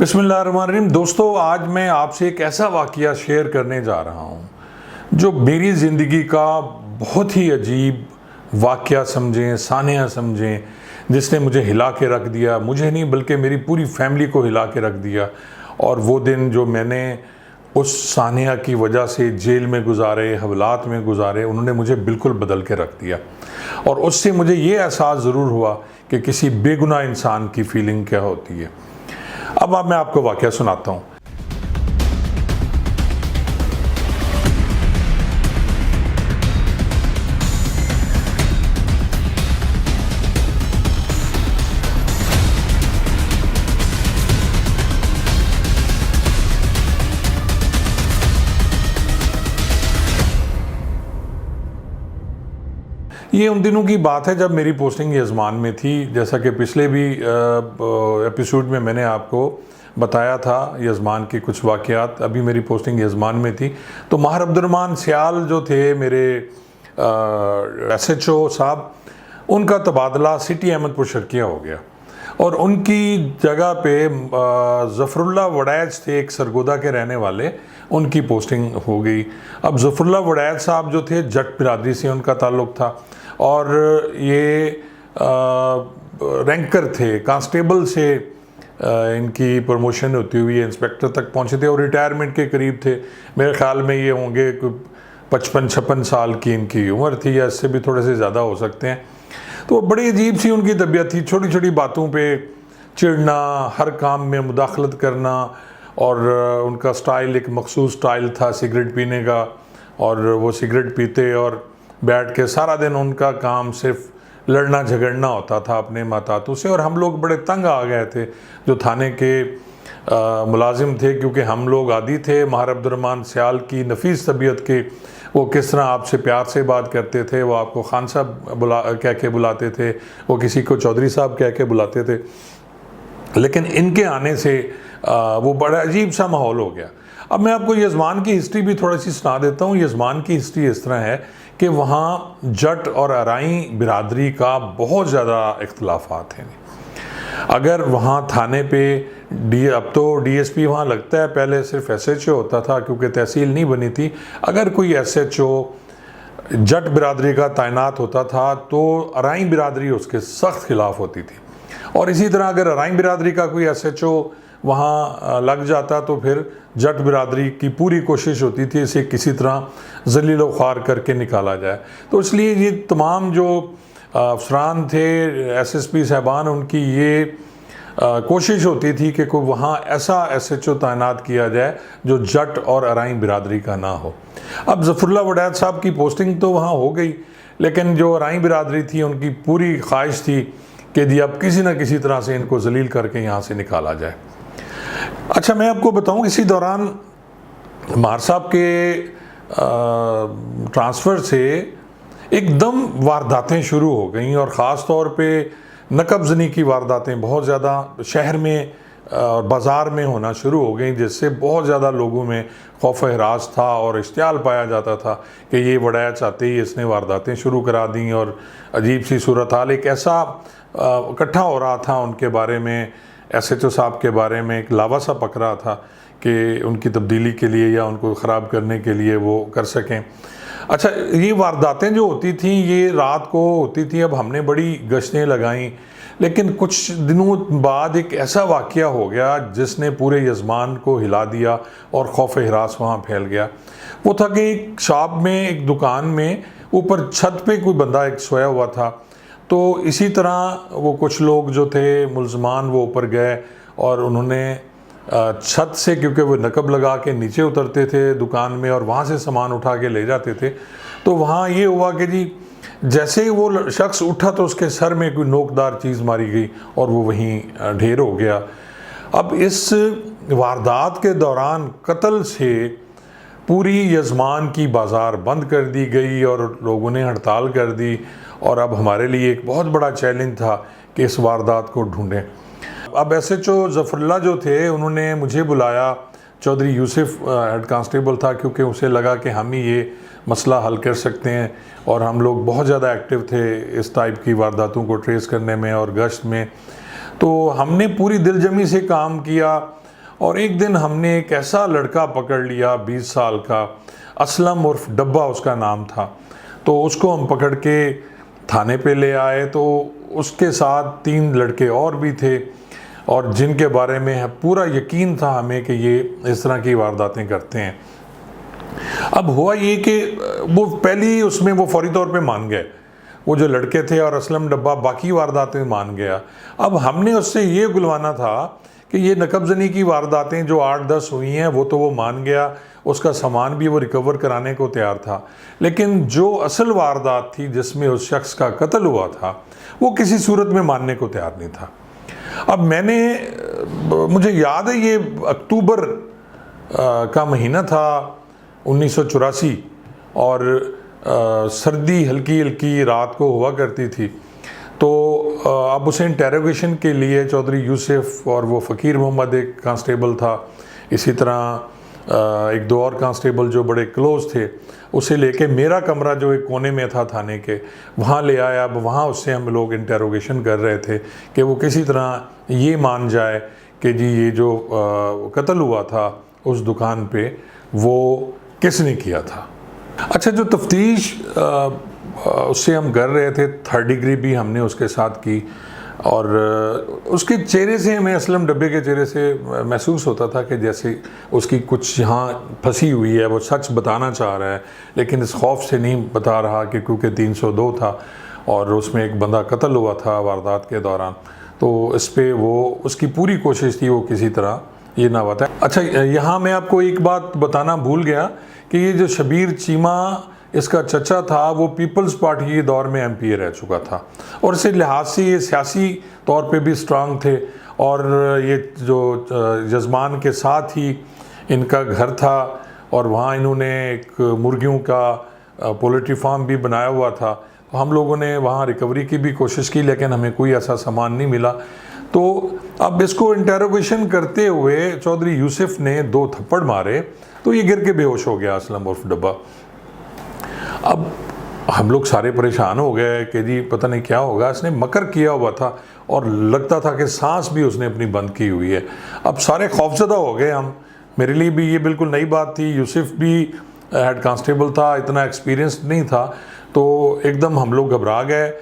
बिस्मिल्लाहिर्रहमानिर्रहीम। दोस्तों, आज मैं आपसे एक ऐसा वाक़या शेयर करने जा रहा हूँ जो मेरी ज़िंदगी का बहुत ही अजीब वाक़या समझें, सानिया समझें, जिसने मुझे हिला के रख दिया। मुझे नहीं बल्कि मेरी पूरी फैमिली को हिला के रख दिया। और वो दिन जो मैंने उस सानिया की वजह से जेल में गुजारे, हवालात में गुजारे, उन्होंने मुझे बिल्कुल बदल के रख दिया। और उससे मुझे ये एहसास ज़रूर हुआ कि किसी बेगुनाह इंसान की फ़ीलिंग क्या होती है। अब मैं आपको वाक़या सुनाता हूँ। ये उन दिनों की बात है जब मेरी पोस्टिंग यजमान में थी। जैसा कि पिछले भी एपिसोड में मैंने आपको बताया था यजमान के कुछ वाक़यात। अभी मेरी पोस्टिंग यजमान में थी तो माहिर अब्दुर्रहमान सियाल जो थे मेरे SHO साहब, उनका तबादला सिटी अहमदपुर शर्किया हो गया और उनकी जगह पे ज़फ़रुल्लाह वड़ैच थे, एक सरगोदा के रहने वाले, उनकी पोस्टिंग हो गई। अब ज़फ़रुल्लाह वड़ैच साहब जो थे जट बिरादरी से उनका ताल्लुक़ था और ये रैंकर थे, कांस्टेबल से इनकी प्रमोशन होती हुई इंस्पेक्टर तक पहुंचे थे और रिटायरमेंट के करीब थे। मेरे ख्याल में ये होंगे 55-56 साल की इनकी उम्र थी या इससे भी थोड़े से ज़्यादा हो सकते हैं। तो बड़ी अजीब सी उनकी तबीयत थी, छोटी छोटी बातों पे चिढ़ना, हर काम में मुदाखलत करना। और उनका स्टाइल एक मखसूस स्टाइल था सिगरेट पीने का, और वो सिगरेट पीते और बैठ के सारा दिन उनका काम सिर्फ लड़ना झगड़ना होता था अपने मातातों से। और हम लोग बड़े तंग आ गए थे जो थाने के मुलाजिम थे, क्योंकि हम लोग आदी थे माहिर अब्दुर्रहमान सियाल की नफीस तबीयत के। वो किस तरह आपसे प्यार से बात करते थे, वो आपको खान साहब कह के बुलाते थे, वो किसी को चौधरी साहब कह के बुलाते थे। लेकिन इनके आने से वो बड़ा अजीब सा माहौल हो गया। अब मैं आपको यजमान की हिस्ट्री भी थोड़ी सी सुना देता हूँ। यजमान की हिस्ट्री इस तरह है कि वहाँ जट और अराई बिरादरी का बहुत ज़्यादा इख्तलाफात हैं। अगर वहाँ थाने पे अब तो DSP वहाँ लगता है, पहले सिर्फ SHO होता था क्योंकि तहसील नहीं बनी थी। अगर कोई SHO जट बिरादरी का तैनात होता था तो अराई बिरादरी उसके सख्त खिलाफ होती थी। और इसी तरह अगर अराई बिरादरी का कोई SHO वहाँ लग जाता तो फिर जट बिरादरी की पूरी कोशिश होती थी इसे किसी तरह जलील ख्वार करके निकाला जाए। तो इसलिए ये तमाम जो अफसरान थे, SSP साहबान, उनकी ये कोशिश होती थी कि कोई वहाँ ऐसा SHO तैनात किया जाए जो जट और अराई बिरादरी का ना हो। अब ज़फ़रुल्लाह वड़ैच साहब की पोस्टिंग तो वहाँ हो गई, लेकिन जो अराई बिरादरी थी उनकी पूरी ख्वाहिश थी कि जी अब किसी न किसी तरह से इनको जलील करके यहाँ से निकाला जाए। अच्छा, मैं आपको बताऊँ, इसी दौरान मार साहब के ट्रांसफ़र से एकदम वारदातें शुरू हो गई और ख़ास तौर पे नकबज़नी की वारदातें बहुत ज़्यादा शहर में और बाज़ार में होना शुरू हो गई, जिससे बहुत ज़्यादा लोगों में खौफ हरास था और इश्तियाल पाया जाता था कि ये वड़ैच आते ही इसने वारदातें शुरू करा दी। और अजीब सी सूरत हाल एक ऐसा इकट्ठा हो रहा था उनके बारे में, SHO साहब के बारे में एक लावा सा पक रहा था कि उनकी तब्दीली के लिए या उनको ख़राब करने के लिए वो कर सकें। अच्छा, ये वारदातें जो होती थी ये रात को होती थी। अब हमने बड़ी गश्तें लगाईं, लेकिन कुछ दिनों बाद एक ऐसा वाक़या हो गया जिसने पूरे यजमान को हिला दिया और खौफ हरास वहाँ फैल गया। वो था कि एक शॉप में, एक दुकान में ऊपर छत पे कोई बंदा एक सोया हुआ था। तो इसी तरह वो कुछ लोग जो थे मुल्ज़मान, वो ऊपर गए और उन्होंने छत से, क्योंकि वो नकब लगा के नीचे उतरते थे दुकान में और वहाँ से सामान उठा के ले जाते थे। तो वहाँ ये हुआ कि जी जैसे ही वो शख्स उठा तो उसके सर में कोई नोकदार चीज़ मारी गई और वो वहीं ढेर हो गया। अब इस वारदात के दौरान कत्ल से पूरी यजमान की बाज़ार बंद कर दी गई और लोगों ने हड़ताल कर दी। और अब हमारे लिए एक बहुत बड़ा चैलेंज था कि इस वारदात को ढूंढें। अब SHO ज़फ़रुल्लाह जो थे उन्होंने मुझे बुलाया, चौधरी यूसुफ हेड कांस्टेबल था, क्योंकि उसे लगा कि हम ही ये मसला हल कर सकते हैं। और हम लोग बहुत ज़्यादा एक्टिव थे इस टाइप की वारदातों को ट्रेस करने में और गश्त में। तो हमने पूरी दिलजमी से काम किया और एक दिन हमने एक ऐसा लड़का पकड़ लिया 20 साल का, असलम उर्फ डब्बा उसका नाम था। तो उसको हम पकड़ के थाने पे ले आए। तो उसके साथ 3 लड़के और भी थे, और जिनके बारे में पूरा यकीन था हमें कि ये इस तरह की वारदातें करते हैं। अब हुआ ये कि वो पहली उसमें वो फौरी तौर पे मान गए, वो जो लड़के थे, और असलम डब्बा बाकी वारदातें मान गया। अब हमने उससे ये गुलवाना था कि ये नकबजनी की वारदातें जो 8-10 हुई हैं वो तो वो मान गया, उसका सामान भी वो रिकवर कराने को तैयार था, लेकिन जो असल वारदात थी जिसमें उस शख्स का कत्ल हुआ था वो किसी सूरत में मानने को तैयार नहीं था। अब मुझे याद है ये अक्टूबर का महीना था 1984, और सर्दी हल्की हल्की रात को हुआ करती थी। तो अब उसे इंटेरोगेशन के लिए चौधरी यूसुफ और वो फ़कीर मोहम्मद एक कांस्टेबल था, इसी तरह 1-2 और कांस्टेबल जो बड़े क्लोज थे, उसे लेके मेरा कमरा जो एक कोने में था थाने के, वहाँ ले आया। अब वहाँ उससे हम लोग इंटेरोगेशन कर रहे थे कि वो किसी तरह ये मान जाए कि जी ये जो कत्ल हुआ था उस दुकान पे वो किसने किया था। अच्छा, जो तफ्तीश उससे हम कर रहे थे, 3rd डिग्री भी हमने उसके साथ की, और उसके चेहरे से हमें, असलम डब्बे के चेहरे से महसूस होता था कि जैसे उसकी कुछ यहाँ फंसी हुई है, वो सच बताना चाह रहा है लेकिन इस खौफ से नहीं बता रहा कि क्योंकि 302 था और उसमें एक बंदा कत्ल हुआ था वारदात के दौरान, तो इस पे वो उसकी पूरी कोशिश थी वो किसी तरह ये ना बताए। अच्छा, यहाँ मैं आपको एक बात बताना भूल गया कि ये जो शबीर चीमा इसका चचा था वो पीपल्स पार्टी के दौर में MP रह चुका था, और इस लिहाज से ये सियासी तौर पे भी स्ट्रांग थे, और ये जो जजमान के साथ ही इनका घर था, और वहाँ इन्होंने एक मुर्गियों का पोल्ट्री फार्म भी बनाया हुआ था। हम लोगों ने वहाँ रिकवरी की भी कोशिश की लेकिन हमें कोई ऐसा सामान नहीं मिला। तो अब इसको इंटेरोगेशन करते हुए चौधरी यूसुफ ने 2 थप्पड़ मारे तो ये गिर के बेहोश हो गया, असलम उर्फ डब्बा। अब हम लोग सारे परेशान हो गए कि जी पता नहीं क्या होगा, इसने मकर किया हुआ था और लगता था कि सांस भी उसने अपनी बंद की हुई है। अब सारे खौफजदा हो गए हम, मेरे लिए भी ये बिल्कुल नई बात थी। यूसुफ भी हेड कांस्टेबल था, इतना एक्सपीरियंस नहीं था, तो एकदम हम लोग घबरा गए।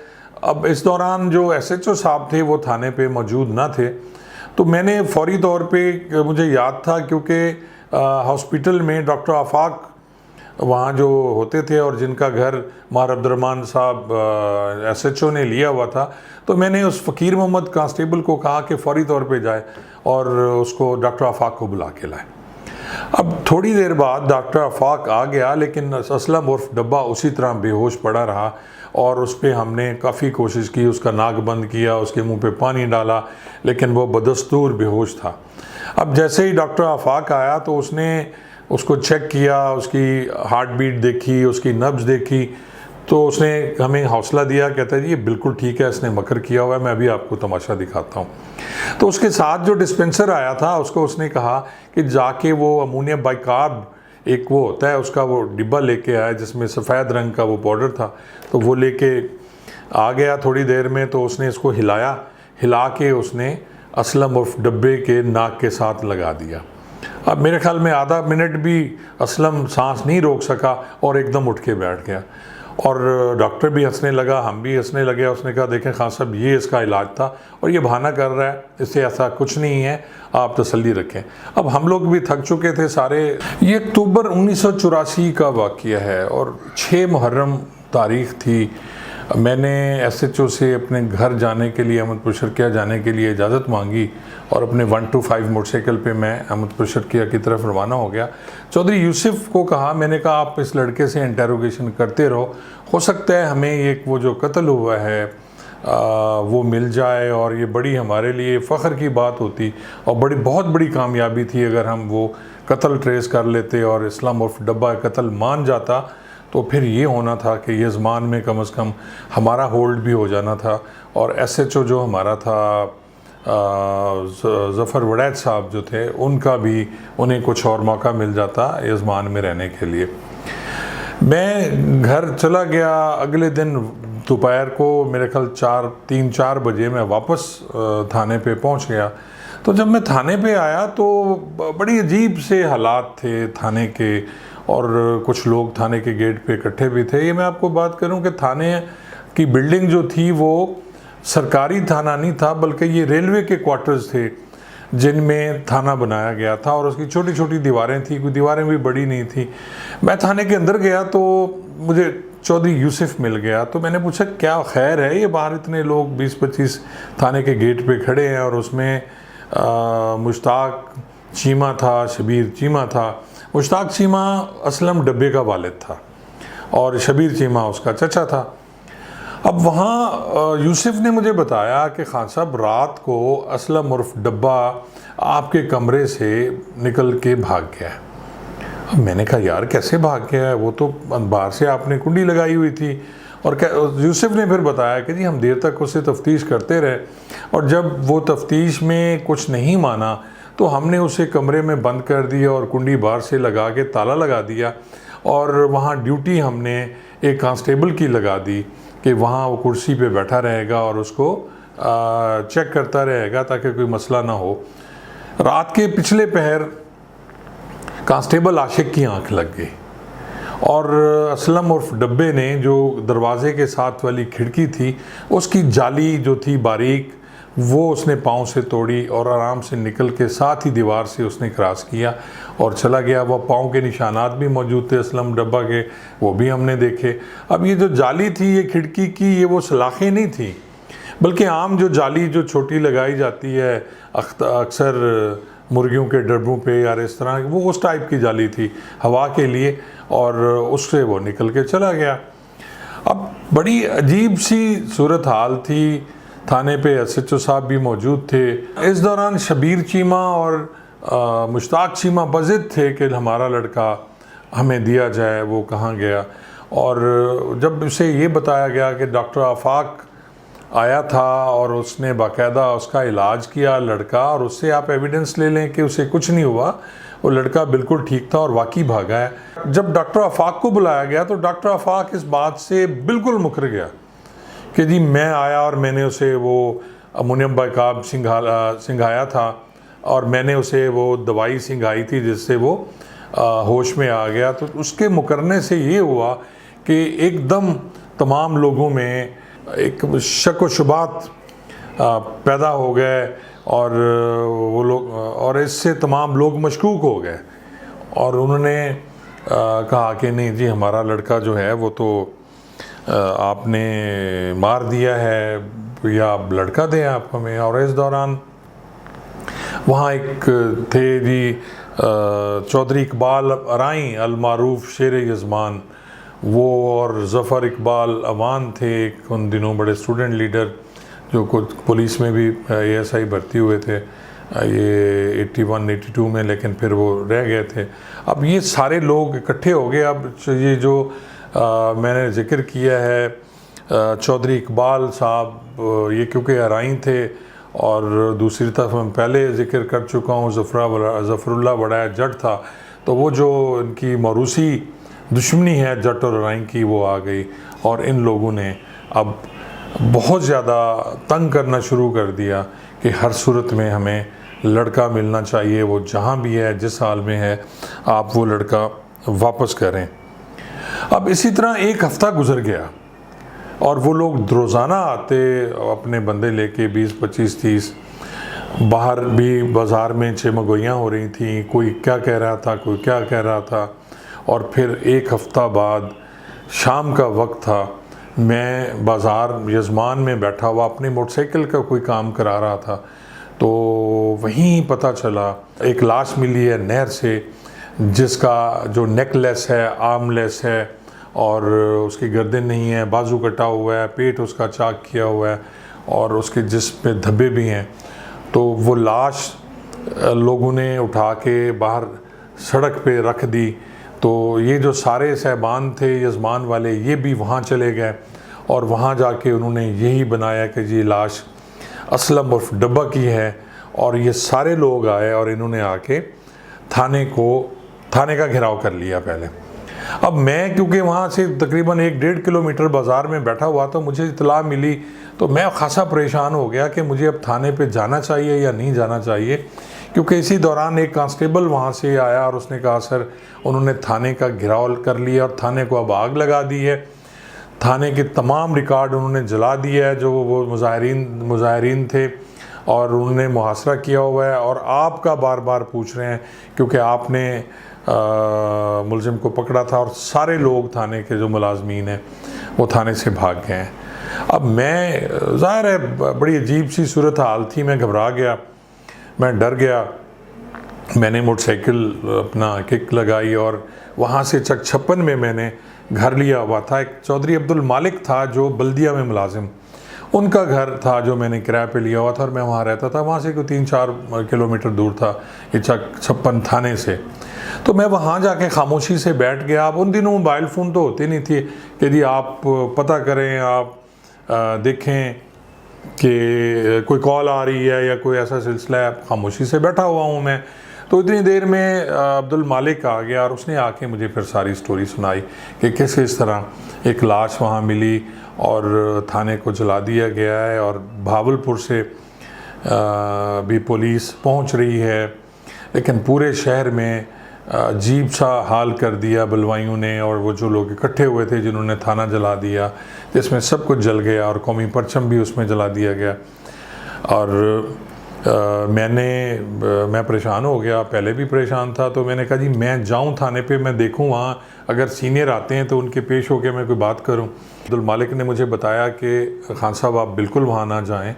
अब इस दौरान जो SHO साहब थे वो थाने पे मौजूद ना थे, तो मैंने फौरी तौर पे, मुझे याद था क्योंकि हॉस्पिटल में डॉक्टर आफाक वहाँ जो होते थे और जिनका घर मार अब्दुर्रहमान साहब SHO ने लिया हुआ था, तो मैंने उस फ़कीर मोहम्मद कांस्टेबल को कहा कि फ़ौरी तौर पे जाए और उसको डॉक्टर आफाक को बुला के लाए। अब थोड़ी देर बाद डॉक्टर आफाक आ गया, लेकिन असलम उर्फ डब्बा उसी तरह बेहोश पड़ा रहा, और उस पर हमने काफ़ी कोशिश की, उसका नाक बंद किया, उसके मुंह पे पानी डाला, लेकिन वो बदस्तूर बेहोश था। अब जैसे ही डॉक्टर आफाक आया तो उसने उसको चेक किया, उसकी हार्ट बीट देखी, उसकी नब्ज़ देखी, तो उसने हमें हौसला दिया, कहता है जी ये बिल्कुल ठीक है, इसने मकर किया हुआ है, मैं अभी आपको तमाशा दिखाता हूँ। तो उसके साथ जो डिस्पेंसर आया था उसको उसने कहा कि जाके वो अमोनियम बाइकार्ब एक वो होता है उसका वो डिब्बा लेके आया जिसमें सफ़ेद रंग का वो पाउडर था, तो वो लेके आ गया थोड़ी देर में। तो उसने इसको हिलाया, हिला के उसने असलम उर्फ डब्बे के नाक के साथ लगा दिया। अब मेरे ख्याल में आधा मिनट भी असलम सांस नहीं रोक सका और एकदम उठ के बैठ गया, और डॉक्टर भी हंसने लगा, हम भी हंसने लगे। उसने कहा देखें खान साहब ये इसका इलाज था और ये बहाना कर रहा है, इससे ऐसा कुछ नहीं है, आप तसल्ली रखें। अब हम लोग भी थक चुके थे सारे। ये अक्टूबर 1984 का वाक़या है और 6 मुहर्रम तारीख़ थी। मैंने SHO से अपने घर जाने के लिए, अहमदपुर शर्किया जाने के लिए इजाज़त मांगी और अपने 125 मोटरसाइकिल पे मैं अहमदपुर शर्किया की तरफ रवाना हो गया। चौधरी यूसुफ को कहा, मैंने कहा आप इस लड़के से इंटेरोगेशन करते रहो, हो सकता है हमें एक वो जो कत्ल हुआ है वो मिल जाए, और ये बड़ी हमारे लिए फ़ख्र की बात होती और बहुत बड़ी कामयाबी थी अगर हम वो कत्ल ट्रेस कर लेते और इस्लाम उर्फ डब्बा कत्ल मान जाता, तो फिर ये होना था कि ये ज़मान में कम से कम हमारा होल्ड भी हो जाना था, और SHO जो हमारा था ज़फ़र वड़ैच साहब जो थे उनका भी, उन्हें कुछ और मौका मिल जाता ये ज़मान में रहने के लिए। मैं घर चला गया। अगले दिन दोपहर को मेरे ख्याल 3-4 बजे मैं वापस थाने पे पहुंच गया। तो जब मैं थाने पे आया तो बड़ी अजीब से हालात थे थाने के, और कुछ लोग थाने के गेट पे इकट्ठे भी थे। ये मैं आपको बात करूं कि थाने की बिल्डिंग जो थी वो सरकारी थाना नहीं था, बल्कि ये रेलवे के क्वार्टर्स थे जिनमें थाना बनाया गया था, और उसकी छोटी छोटी दीवारें थी, कोई दीवारें भी बड़ी नहीं थी। मैं थाने के अंदर गया तो मुझे चौधरी यूसुफ मिल गया। तो मैंने पूछा क्या खैर है, ये बाहर इतने लोग 20-25 थाने के गेट पे खड़े हैं, और उसमें मुश्ताक चीमा था, शबीर चीमा था। मुश्ताक चीमा असलम डब्बे का वालिद था और शबीर चीमा उसका चचा था। अब वहाँ यूसुफ ने मुझे बताया कि खान साहब रात को असलम उर्फ डब्बा आपके कमरे से निकल के भाग गया है। अब मैंने कहा यार कैसे भाग गया है, वो तो बाहर से आपने कुंडी लगाई हुई थी। और यूसुफ ने फिर बताया कि जी हम देर तक उसे तफ्तीश करते रहे, और जब वो तफ्तीश में कुछ नहीं माना तो हमने उसे कमरे में बंद कर दिया और कुंडी बाहर से लगा के ताला लगा दिया, और वहाँ ड्यूटी हमने एक कांस्टेबल की लगा दी कि वहाँ वो कुर्सी पे बैठा रहेगा और उसको चेक करता रहेगा ताकि कोई मसला ना हो। रात के पिछले पहर कांस्टेबल आशिक की आंख लग गई, और असलम उर्फ डब्बे ने जो दरवाज़े के साथ वाली खिड़की थी उसकी जाली जो थी बारीक, वो उसने पाँव से तोड़ी और आराम से निकल के साथ ही दीवार से उसने क्रॉस किया और चला गया। वह पाँव के निशानात भी मौजूद थे असलम डब्बा के, वो भी हमने देखे। अब ये जो जाली थी ये खिड़की की, ये वो सलाखें नहीं थी, बल्कि आम जो जाली जो छोटी लगाई जाती है अक्सर मुर्गियों के डब्बों पे या इस तरह, वो उस टाइप की जाली थी हवा के लिए, और उससे वो निकल के चला गया। अब बड़ी अजीब सी सूरत हाल थी। थाने पे SHO साहब भी मौजूद थे। इस दौरान शबीर चीमा और मुश्ताक चीमा बज़िद थे कि हमारा लड़का हमें दिया जाए, वो कहाँ गया। और जब उसे ये बताया गया कि डॉक्टर आफाक आया था और उसने बाकायदा उसका इलाज किया लड़का, और उससे आप एविडेंस ले लें कि उसे कुछ नहीं हुआ, वो लड़का बिल्कुल ठीक था और वाकई भागा है। जब डॉक्टर आफाक को बुलाया गया तो डॉक्टर आफाक इस बात से बिल्कुल मुकर गया कि जी मैं आया और मैंने उसे वो अमोनियम बाइकार्ब सिंघाया था, और मैंने उसे वो दवाई सिंघाई थी जिससे वो होश में आ गया। तो उसके मुकरने से ये हुआ कि एकदम तमाम लोगों में एक शक व शुबात पैदा हो गए, और वो लोग, और इससे तमाम लोग मशकूक हो गए, और उन्होंने कहा कि नहीं जी हमारा लड़का जो है वो तो आपने मार दिया है, या आप लड़का दें आप हमें। और इस दौरान वहाँ एक थे जी चौधरी इकबाल अराई अलमारूफ शेर यज़मान, वो और ज़फ़र इकबाल अवान थे उन दिनों बड़े स्टूडेंट लीडर, जो कुछ पुलिस में भी ASI भर्ती हुए थे ये 81-82 में, लेकिन फिर वो रह गए थे। अब ये सारे लोग इकट्ठे हो गए। अब ये जो मैंने ज़िक्र किया है चौधरी इकबाल साहब, ये क्योंकि अराई थे, और दूसरी तरफ मैं पहले ज़िक्र कर चुका हूँ ज़फ़रुल्लाह बड़ा जट था, तो वो जो इनकी मौरूसी दुश्मनी है जट और अराई की वो आ गई, और इन लोगों ने अब बहुत ज़्यादा तंग करना शुरू कर दिया कि हर सूरत में हमें लड़का मिलना चाहिए, वो जहाँ भी है जिस हाल में है आप वो लड़का वापस करें। अब इसी तरह एक हफ़्ता गुजर गया, और वो लोग रोज़ाना आते अपने बंदे लेके 20-25-30, बाहर भी बाज़ार में चमगोइयाँ हो रही थी, कोई क्या कह रहा था कोई क्या कह रहा था। और फिर एक हफ़्ता बाद शाम का वक्त था, मैं बाज़ार यज़मान में बैठा हुआ अपनी मोटरसाइकिल का कोई काम करा रहा था, तो वहीं पता चला एक लाश मिली है नहर से, जिसका जो नेकलेस है आर्मलेस है, और उसकी गर्दन नहीं है, बाजू कटा हुआ है, पेट उसका चाक किया हुआ है, और उसके जिस्म पे धब्बे भी हैं। तो वो लाश लोगों ने उठा के बाहर सड़क पे रख दी। तो ये जो सारे सहबान थे यज़मान वाले, ये भी वहाँ चले गए, और वहाँ जाके उन्होंने यही बनाया कि ये लाश असलम उर्फ डब्बा की है। और ये सारे लोग आए और इन्होंने आके थाने का घेराव कर लिया पहले। अब मैं क्योंकि वहाँ से तकरीबन 1-1.5 किलोमीटर बाज़ार में बैठा हुआ था, मुझे इतला मिली तो मैं खासा परेशान हो गया कि मुझे अब थाने पे जाना चाहिए या नहीं जाना चाहिए। क्योंकि इसी दौरान एक कांस्टेबल वहाँ से आया और उसने कहा सर उन्होंने थाने का घेराव कर लिया और थाने को अब आग लगा दी है, थाने के तमाम रिकॉर्ड उन्होंने जला दिया है जो वो मुजाहिरीन थे, और उन्होंने मुहासरा किया हुआ है और आपका बार बार पूछ रहे हैं क्योंकि आपने मुलजिम को पकड़ा था और सारे लोग थाने के जो मुलाजमीन हैं वो थाने से भाग गए हैं। अब मैं ज़ाहिर है बड़ी अजीब सी सूरत हाल थी, मैं घबरा गया, मैं डर गया। मैंने मोटरसाइकिल अपना किक लगाई और वहाँ से चक 56 में मैंने घर लिया हुआ था। एक चौधरी अब्दुल मालिक था जो बल्दिया में मुलाजिम, उनका घर था जो मैंने किराए पे लिया हुआ था और मैं वहाँ रहता था। वहाँ से कोई 3-4 किलोमीटर दूर था ये चक 56 थाने से। तो मैं वहाँ जाके खामोशी से बैठ गया। अब उन दिनों मोबाइल फ़ोन तो होते नहीं थे कि जी आप पता करें, आप देखें कि कोई कॉल आ रही है या कोई ऐसा सिलसिला है। खामोशी से बैठा हुआ हूँ मैं। तो इतनी देर में अब्दुल मालिक आ गया और उसने आके मुझे फिर सारी स्टोरी सुनाई कि कैसे इस तरह एक लाश वहाँ मिली और थाने को जला दिया गया है और भावलपुर से भी पुलिस पहुँच रही है। लेकिन पूरे शहर में अजीब सा हाल कर दिया बलवाइयों ने, और वो जो लोग इकट्ठे हुए थे जिन्होंने थाना जला दिया, जिसमें सब कुछ जल गया और कौमी परचम भी उसमें जला दिया गया। और मैं परेशान हो गया, पहले भी परेशान था। तो मैंने कहा जी मैं जाऊं थाने पे, मैं देखूं वहाँ अगर सीनियर आते हैं तो उनके पेश होकर मैं कोई बात करूं। अब्दुल मालिक ने मुझे बताया कि खान साहब आप बिल्कुल वहाँ ना जाएं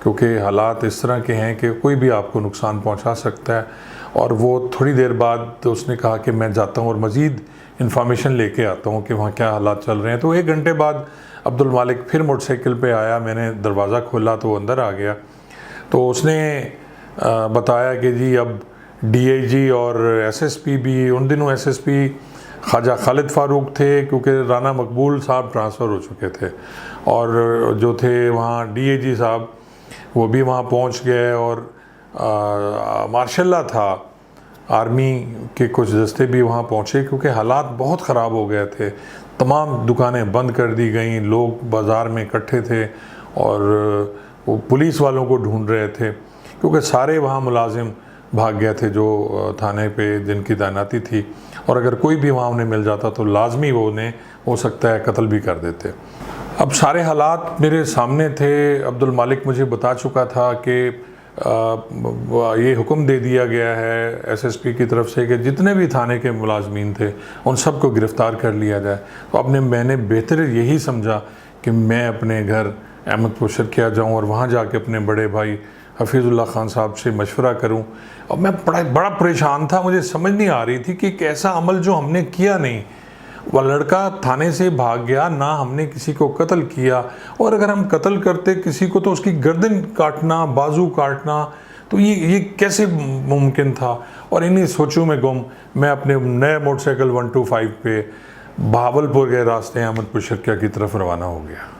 क्योंकि हालात इस तरह के हैं कि कोई भी आपको नुकसान पहुँचा सकता है। और वो थोड़ी देर बाद तो उसने कहा कि मैं जाता हूँ और मज़ीद इन्फॉर्मेशन लेके आता हूँ कि वहाँ क्या हालात चल रहे हैं। तो 1 घंटे बाद अब्दुल मालिक फिर मोटरसाइकिल पे आया, मैंने दरवाज़ा खोला तो वो अंदर आ गया। तो उसने बताया कि जी अब डीआईजी और एसएसपी भी, उन दिनों एसएसपी ख्वाजा खालिद फ़ारूक थे क्योंकि राना मकबूल साहब ट्रांसफ़र हो चुके थे, और जो थे वहाँ डीआईजी साहब वो भी वहाँ पहुँच गए। और मार्शल्ला था, आर्मी के कुछ दस्ते भी वहाँ पहुँचे क्योंकि हालात बहुत ख़राब हो गए थे। तमाम दुकानें बंद कर दी गई, लोग बाज़ार में इकट्ठे थे और वो पुलिस वालों को ढूंढ रहे थे क्योंकि सारे वहाँ मुलाजिम भाग गए थे जो थाने पे जिनकी तैनाती थी, और अगर कोई भी वहाँ उन्हें मिल जाता तो लाजमी वो उन्हें हो सकता है कत्ल भी कर देते। अब सारे हालात मेरे सामने थे। अब्दुल मालिक मुझे बता चुका था कि ये हुक्म दे दिया गया है एसएसपी की तरफ से कि जितने भी थाने के मुलाजमीन थे उन सब को गिरफ़्तार कर लिया जाए। तो मैंने बेहतर यही समझा कि मैं अपने घर अहमदपुर शर्किया जाऊँ और वहाँ जाके अपने बड़े भाई हफीज़ुल्लाह खान साहब से मशवरा करूँ। और मैं बड़ा परेशान था, मुझे समझ नहीं आ रही थी कि एक ऐसा अमल जो हमने किया नहीं, वह लड़का थाने से भाग गया, ना हमने किसी को कत्ल किया, और अगर हम कत्ल करते किसी को तो उसकी गर्दन काटना, बाजू काटना, तो ये कैसे मुमकिन था। और इन्हीं सोचों में गुम मैं अपने नए मोटरसाइकिल 125 पे भावलपुर के रास्ते अहमदपुर शर्किया की तरफ रवाना हो गया।